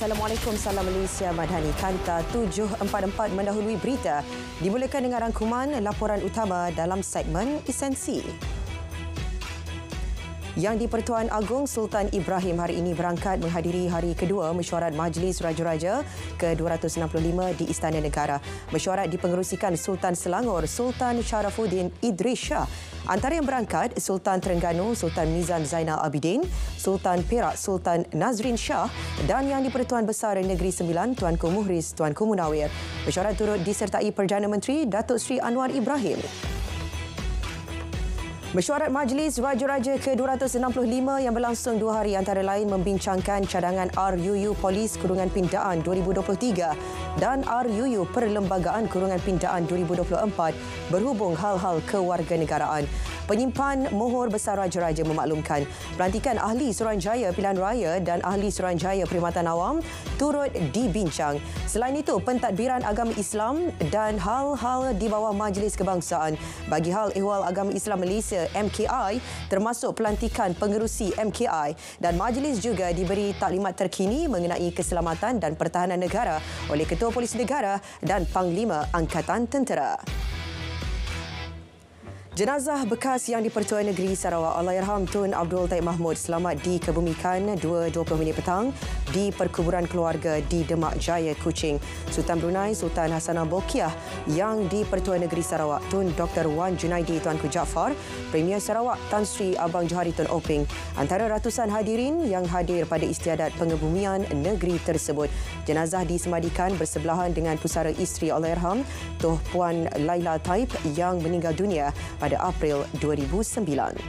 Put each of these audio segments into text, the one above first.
Assalamualaikum, salam Malaysia, Madani Kanta 744 mendahului berita. Dimulakan dengan rangkuman laporan utama dalam segmen Esensi. Yang di-Pertuan Agong Sultan Ibrahim hari ini berangkat menghadiri hari kedua mesyuarat Majlis Raja-Raja ke-265 di Istana Negara. Mesyuarat dipengerusikan Sultan Selangor, Sultan Sharafuddin Idris Shah. Antara yang berangkat, Sultan Terengganu, Sultan Mizan Zainal Abidin, Sultan Perak, Sultan Nazrin Shah dan Yang di-Pertuan Besar Negeri Sembilan, Tuanku Muhriz, Tuanku Munawir. Mesyuarat turut disertai Perdana Menteri Datuk Seri Anwar Ibrahim. Mesyuarat Majlis Raja-Raja ke-265 yang berlangsung 2 hari antara lain membincangkan cadangan RUU Polis Kurungan Pindaan 2023 dan RUU Perlembagaan Kurungan Pindaan 2024 berhubung hal-hal kewarganegaraan. Penyimpan Mohor Besar Raja-Raja memaklumkan pelantikan Ahli Suruhanjaya Pilihan Raya dan Ahli Suruhanjaya Perkhidmatan Awam turut dibincang. Selain itu, pentadbiran agama Islam dan hal-hal di bawah Majlis Kebangsaan bagi hal Ehwal Agama Islam Malaysia MKI termasuk pelantikan pengerusi MKI dan majlis juga diberi taklimat terkini mengenai keselamatan dan pertahanan negara oleh Ketua Polis Negara dan Panglima Angkatan Tentera. Jenazah bekas Yang di-Pertuan Negeri Sarawak Allahyarham Tun Abdul Taib Mahmud selamat dikebumikan 2:20 petang di perkuburan keluarga di Demak Jaya, Kuching. Sultan Brunei Sultan Hassanal Bolkiah, Yang di-Pertuan Negeri Sarawak Tun Dr. Wan Junaidi Tuanku Jaafar, Premier Sarawak Tan Sri Abang Johari Tun Oping antara ratusan hadirin yang hadir pada istiadat pengebumian negeri tersebut. Jenazah disemadikan bersebelahan dengan pusara isteri Allahyarham Tuh Puan Laila Taib yang meninggal dunia pada April 2009.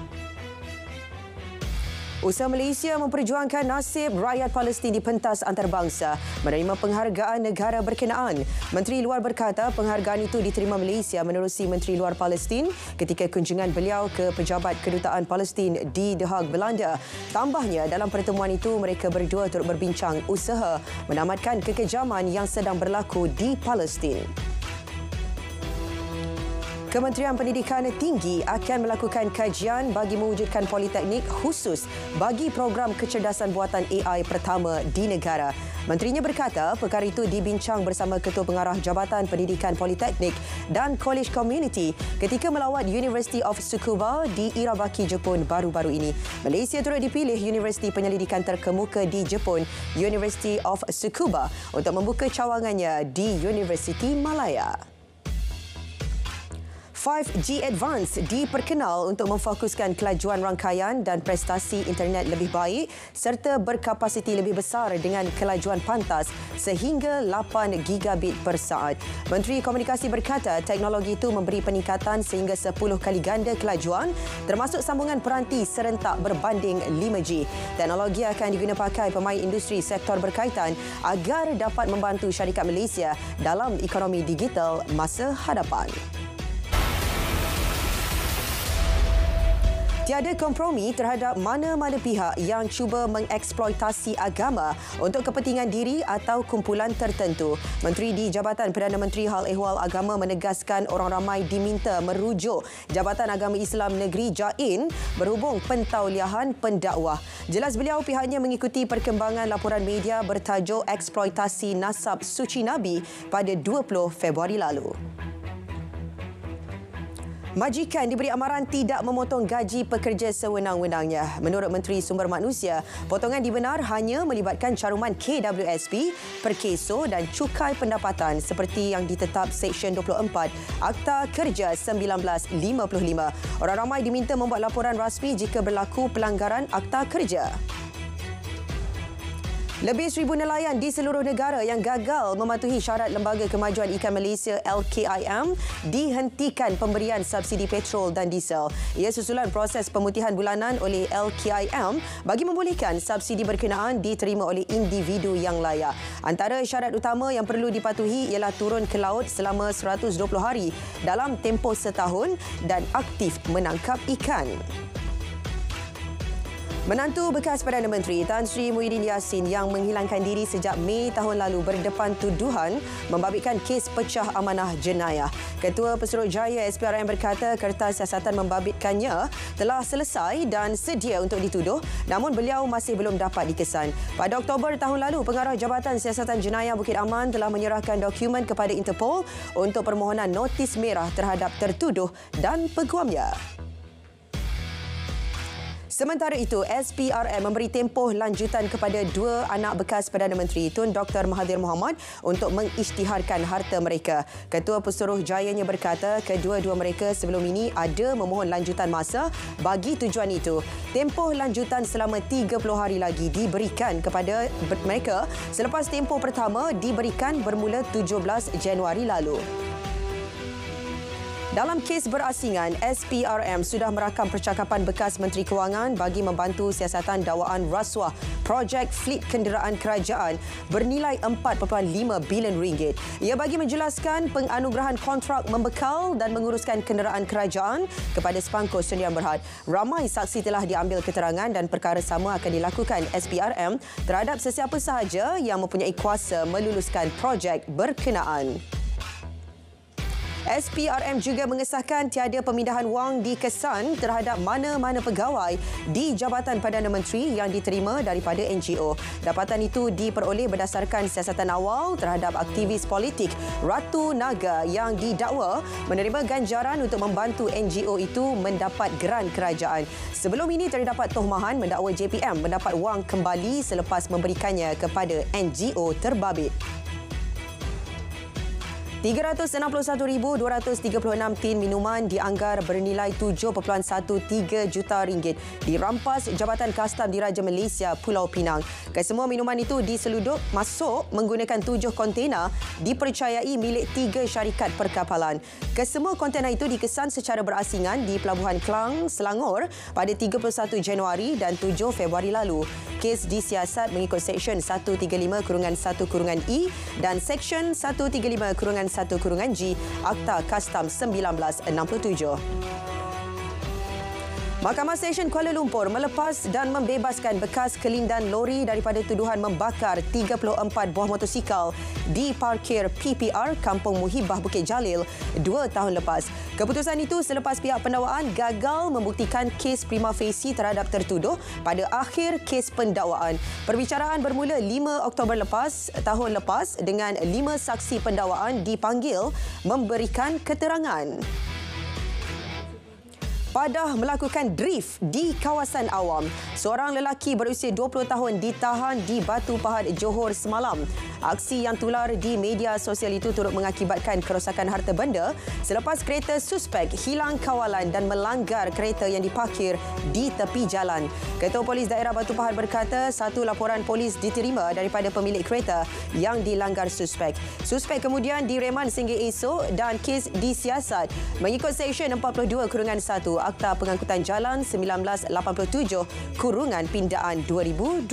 Usaha Malaysia memperjuangkan nasib rakyat Palestin di pentas antarabangsa menerima penghargaan negara berkenaan. Menteri Luar berkata penghargaan itu diterima Malaysia menerusi Menteri Luar Palestin ketika kunjungan beliau ke Pejabat Kedutaan Palestin di The Hague, Belanda. Tambahnya, dalam pertemuan itu mereka berdua turut berbincang usaha menamatkan kekejaman yang sedang berlaku di Palestin. Kementerian Pendidikan Tinggi akan melakukan kajian bagi mewujudkan politeknik khusus bagi program kecerdasan buatan AI pertama di negara. Menterinya berkata perkara itu dibincang bersama Ketua Pengarah Jabatan Pendidikan Politeknik dan College Community ketika melawat University of Tsukuba di Irabaki, Jepun baru-baru ini. Malaysia turut dipilih Universiti Penyelidikan terkemuka di Jepun, University of Tsukuba, untuk membuka cawangannya di Universiti Malaya. 5G Advance diperkenal untuk memfokuskan kelajuan rangkaian dan prestasi internet lebih baik serta berkapasiti lebih besar dengan kelajuan pantas sehingga 8 gigabit per saat. Menteri Komunikasi berkata teknologi itu memberi peningkatan sehingga 10 kali ganda kelajuan termasuk sambungan peranti serentak berbanding 5G. Teknologi akan digunapakai pemain industri sektor berkaitan agar dapat membantu syarikat Malaysia dalam ekonomi digital masa hadapan. Tiada kompromi terhadap mana-mana pihak yang cuba mengeksploitasi agama untuk kepentingan diri atau kumpulan tertentu. Menteri di Jabatan Perdana Menteri Hal Ehwal Agama menegaskan orang ramai diminta merujuk Jabatan Agama Islam Negeri JAIN berhubung pentauliahan pendakwah. Jelas beliau pihaknya mengikuti perkembangan laporan media bertajuk eksploitasi nasab suci Nabi pada 20 Februari lalu. Majikan diberi amaran tidak memotong gaji pekerja sewenang-wenangnya. Menurut Menteri Sumber Manusia, potongan dibenar hanya melibatkan caruman KWSP, perkeso dan cukai pendapatan seperti yang ditetap Seksyen 24 Akta Kerja 1955. Orang ramai diminta membuat laporan rasmi jika berlaku pelanggaran Akta Kerja. Lebih 1,000 nelayan di seluruh negara yang gagal mematuhi syarat Lembaga Kemajuan Ikan Malaysia LKIM dihentikan pemberian subsidi petrol dan diesel. Ia susulan proses pemutihan bulanan oleh LKIM bagi membolehkan subsidi berkenaan diterima oleh individu yang layak. Antara syarat utama yang perlu dipatuhi ialah turun ke laut selama 120 hari dalam tempoh setahun dan aktif menangkap ikan. Menantu bekas Perdana Menteri Tan Sri Muhyiddin Yassin yang menghilangkan diri sejak Mei tahun lalu berdepan tuduhan membabitkan kes pecah amanah jenayah. Ketua Pesuruhjaya SPRM berkata kertas siasatan membabitkannya telah selesai dan sedia untuk dituduh, namun beliau masih belum dapat dikesan. Pada Oktober tahun lalu, Pengarah Jabatan Siasatan Jenayah Bukit Aman telah menyerahkan dokumen kepada Interpol untuk permohonan notis merah terhadap tertuduh dan peguamnya. Sementara itu, SPRM memberi tempoh lanjutan kepada dua anak bekas Perdana Menteri Tun Dr. Mahathir Mohamad untuk mengisytiharkan harta mereka. Ketua Pesuruhjayanya berkata kedua-dua mereka sebelum ini ada memohon lanjutan masa bagi tujuan itu. Tempoh lanjutan selama 30 hari lagi diberikan kepada mereka selepas tempoh pertama diberikan bermula 17 Januari lalu. Dalam kes berasingan, SPRM sudah merakam percakapan bekas Menteri Kewangan bagi membantu siasatan dakwaan rasuah projek fleet kenderaan kerajaan bernilai 4.5 bilion ringgit. Ia bagi menjelaskan penganugerahan kontrak membekal dan menguruskan kenderaan kerajaan kepada Sepangko Sdn Bhd. Ramai saksi telah diambil keterangan dan perkara sama akan dilakukan SPRM terhadap sesiapa sahaja yang mempunyai kuasa meluluskan projek berkenaan. SPRM juga mengesahkan tiada pemindahan wang dikesan terhadap mana-mana pegawai di Jabatan Perdana Menteri yang diterima daripada NGO. Dapatan itu diperoleh berdasarkan siasatan awal terhadap aktivis politik Ratu Naga yang didakwa menerima ganjaran untuk membantu NGO itu mendapat geran kerajaan. Sebelum ini terdapat tohmahan mendakwa JPM mendapat wang kembali selepas memberikannya kepada NGO terbabit. 361,236 tin minuman dianggar bernilai 7.13 juta ringgit dirampas Jabatan Kastam Diraja Malaysia Pulau Pinang. Kesemua minuman itu diseludup masuk menggunakan 7 kontena dipercayai milik 3 syarikat perkapalan. Kesemua kontena itu dikesan secara berasingan di Pelabuhan Klang, Selangor pada 31 Januari dan 7 Februari lalu. Kes disiasat mengikut Seksyen 135-1-E dan Seksyen 135-1-G Akta Kastam 1967. Mahkamah Session Kuala Lumpur melepas dan membebaskan bekas kelindan lori daripada tuduhan membakar 34 buah motosikal di parkir PPR Kampung Muhibah Bukit Jalil 2 tahun lepas. Keputusan itu selepas pihak pendakwaan gagal membuktikan kes prima facie terhadap tertuduh pada akhir kes pendakwaan. Perbicaraan bermula 5 Oktober tahun lepas dengan 5 saksi pendakwaan dipanggil memberikan keterangan. Padah melakukan drift di kawasan awam. Seorang lelaki berusia 20 tahun ditahan di Batu Pahat, Johor semalam. Aksi yang tular di media sosial itu turut mengakibatkan kerosakan harta benda selepas kereta suspek hilang kawalan dan melanggar kereta yang diparkir di tepi jalan. Ketua Polis Daerah Batu Pahat berkata satu laporan polis diterima daripada pemilik kereta yang dilanggar suspek. Suspek kemudian direman sehingga esok dan kes disiasat mengikut Seksyen 42-1 Akta Pengangkutan Jalan 1987-Pindaan 2020.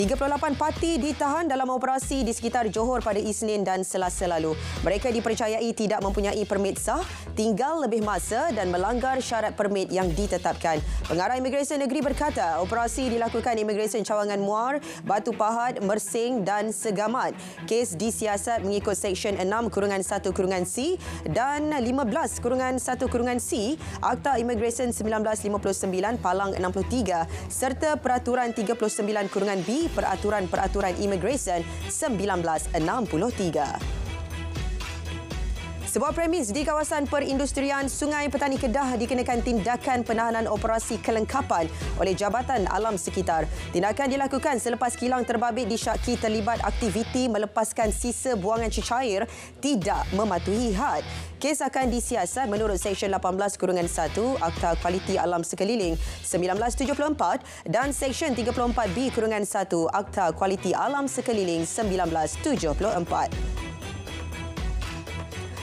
38 parti ditahan dalam operasi di sekitar Johor pada Isnin dan Selasa lalu. Mereka dipercayai tidak mempunyai permit sah, tinggal lebih masa dan melanggar syarat permit yang ditetapkan. Pengarah Imigresen Negeri berkata operasi dilakukan Imigresen Cawangan Muar, Batu Pahat, Mersing dan Segamat. Kes disiasat mengikut Seksyen 6-1-C dan 15-1-C Akta Imigresen 1959 Palang 63 serta Peraturan 39-B Peraturan Imigresen 1963. Sebuah premis di kawasan perindustrian Sungai Petani Kedah dikenakan tindakan penahanan operasi kelengkapan oleh Jabatan Alam Sekitar. Tindakan dilakukan selepas kilang terbabit disyaki terlibat aktiviti melepaskan sisa buangan cecair tidak mematuhi had. Kes akan disiasat menurut Seksyen 18-1 Akta Kualiti Alam Sekeliling 1974 dan Seksyen 34B-1 Akta Kualiti Alam Sekeliling 1974.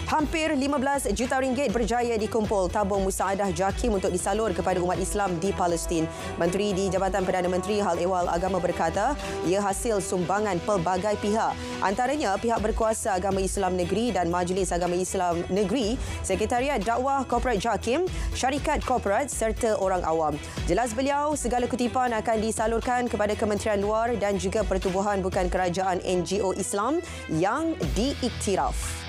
Hampir 15 juta ringgit berjaya dikumpul tabung musaadah JAKIM untuk disalur kepada umat Islam di Palestin. Menteri di Jabatan Perdana Menteri Hal Ehwal Agama berkata, ia hasil sumbangan pelbagai pihak. Antaranya pihak berkuasa Agama Islam Negeri dan Majlis Agama Islam Negeri, Sekretariat Dakwah Korporat JAKIM, syarikat korporat serta orang awam. Jelas beliau, segala kutipan akan disalurkan kepada Kementerian Luar dan juga pertubuhan bukan kerajaan NGO Islam yang diiktiraf.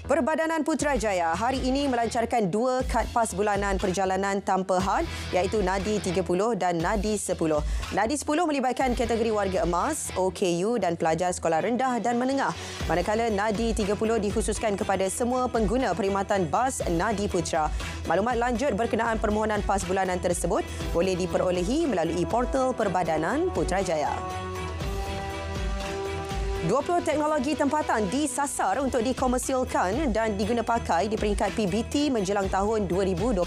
Perbadanan Putrajaya hari ini melancarkan 2 kad pas bulanan perjalanan tanpa had iaitu Nadi 30 dan Nadi 10. Nadi 10 melibatkan kategori warga emas, OKU dan pelajar sekolah rendah dan menengah. Manakala Nadi 30 dikhususkan kepada semua pengguna perkhidmatan bas Nadi Putra. Maklumat lanjut berkenaan permohonan pas bulanan tersebut boleh diperolehi melalui portal Perbadanan Putrajaya. 20 teknologi tempatan disasar untuk dikomersialkan dan diguna pakai di peringkat PBT menjelang tahun 2025.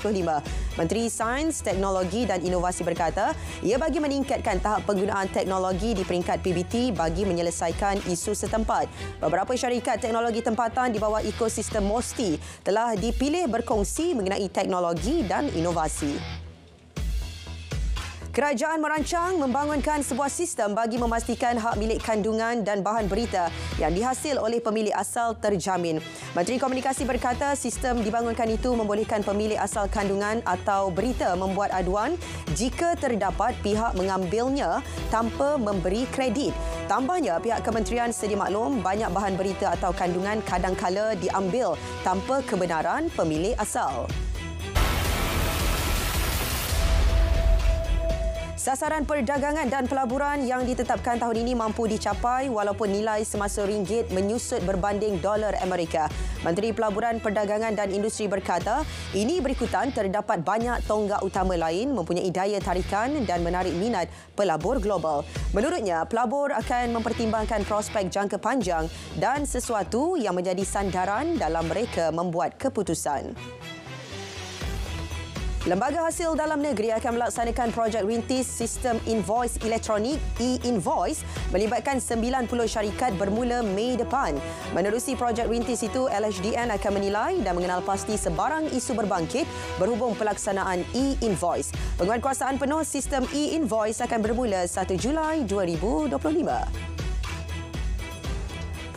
Menteri Sains, Teknologi dan Inovasi berkata, ia bagi meningkatkan tahap penggunaan teknologi di peringkat PBT bagi menyelesaikan isu setempat. Beberapa syarikat teknologi tempatan di bawah ekosistem MOSTI telah dipilih berkongsi mengenai teknologi dan inovasi. Kerajaan merancang membangunkan sebuah sistem bagi memastikan hak milik kandungan dan bahan berita yang dihasil oleh pemilik asal terjamin. Menteri Komunikasi berkata sistem dibangunkan itu membolehkan pemilik asal kandungan atau berita membuat aduan jika terdapat pihak mengambilnya tanpa memberi kredit. Tambahnya, pihak kementerian sedia maklum banyak bahan berita atau kandungan kadangkala diambil tanpa kebenaran pemilik asal. Sasaran perdagangan dan pelaburan yang ditetapkan tahun ini mampu dicapai walaupun nilai semasa ringgit menyusut berbanding dolar Amerika. Menteri Pelaburan, Perdagangan dan Industri berkata, ini berikutan terdapat banyak tonggak utama lain mempunyai daya tarikan dan menarik minat pelabur global. Menurutnya, pelabur akan mempertimbangkan prospek jangka panjang dan sesuatu yang menjadi sandaran dalam mereka membuat keputusan. Lembaga Hasil Dalam Negeri akan melaksanakan projek rintis sistem invoice elektronik e-invoice melibatkan 90 syarikat bermula Mei depan. Menerusi projek rintis itu, LHDN akan menilai dan mengenal pasti sebarang isu berbangkit berhubung pelaksanaan e-invoice. Penguatkuasaan penuh sistem e-invoice akan bermula 1 Julai 2025.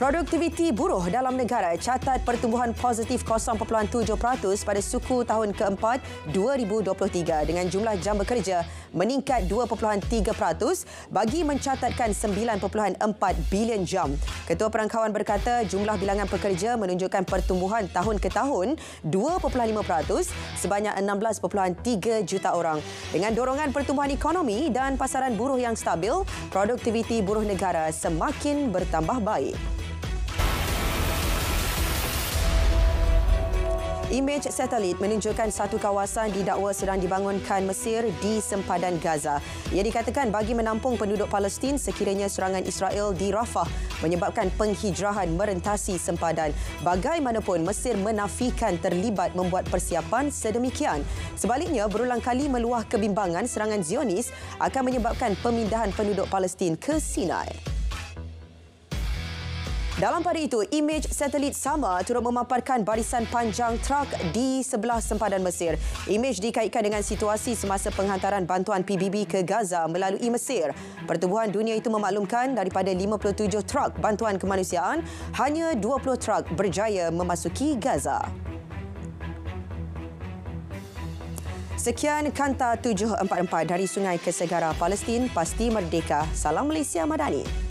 Produktiviti buruh dalam negara catat pertumbuhan positif 0.7% pada suku tahun keempat 2023 dengan jumlah jam bekerja meningkat 2.3% bagi mencatatkan 9.4 bilion jam. Ketua Perangkawan berkata jumlah bilangan pekerja menunjukkan pertumbuhan tahun ke tahun 2.5% sebanyak 16.3 juta orang. Dengan dorongan pertumbuhan ekonomi dan pasaran buruh yang stabil, produktiviti buruh negara semakin bertambah baik. Imej satelit menunjukkan satu kawasan didakwa sedang dibangunkan Mesir di sempadan Gaza. Ia dikatakan bagi menampung penduduk Palestin sekiranya serangan Israel di Rafah menyebabkan penghijrahan merentasi sempadan. Bagaimanapun, Mesir menafikan terlibat membuat persiapan sedemikian. Sebaliknya, berulang kali meluah kebimbangan serangan Zionis akan menyebabkan pemindahan penduduk Palestin ke Sinai. Dalam pada itu, imej satelit sama turut memaparkan barisan panjang trak di sebelah sempadan Mesir. Imej dikaitkan dengan situasi semasa penghantaran bantuan PBB ke Gaza melalui Mesir. Pertubuhan dunia itu memaklumkan daripada 57 trak bantuan kemanusiaan, hanya 20 trak berjaya memasuki Gaza. Sekian Kanta 744 dari Sungai ke Segara Palestin, pasti merdeka. Salam Malaysia Madani.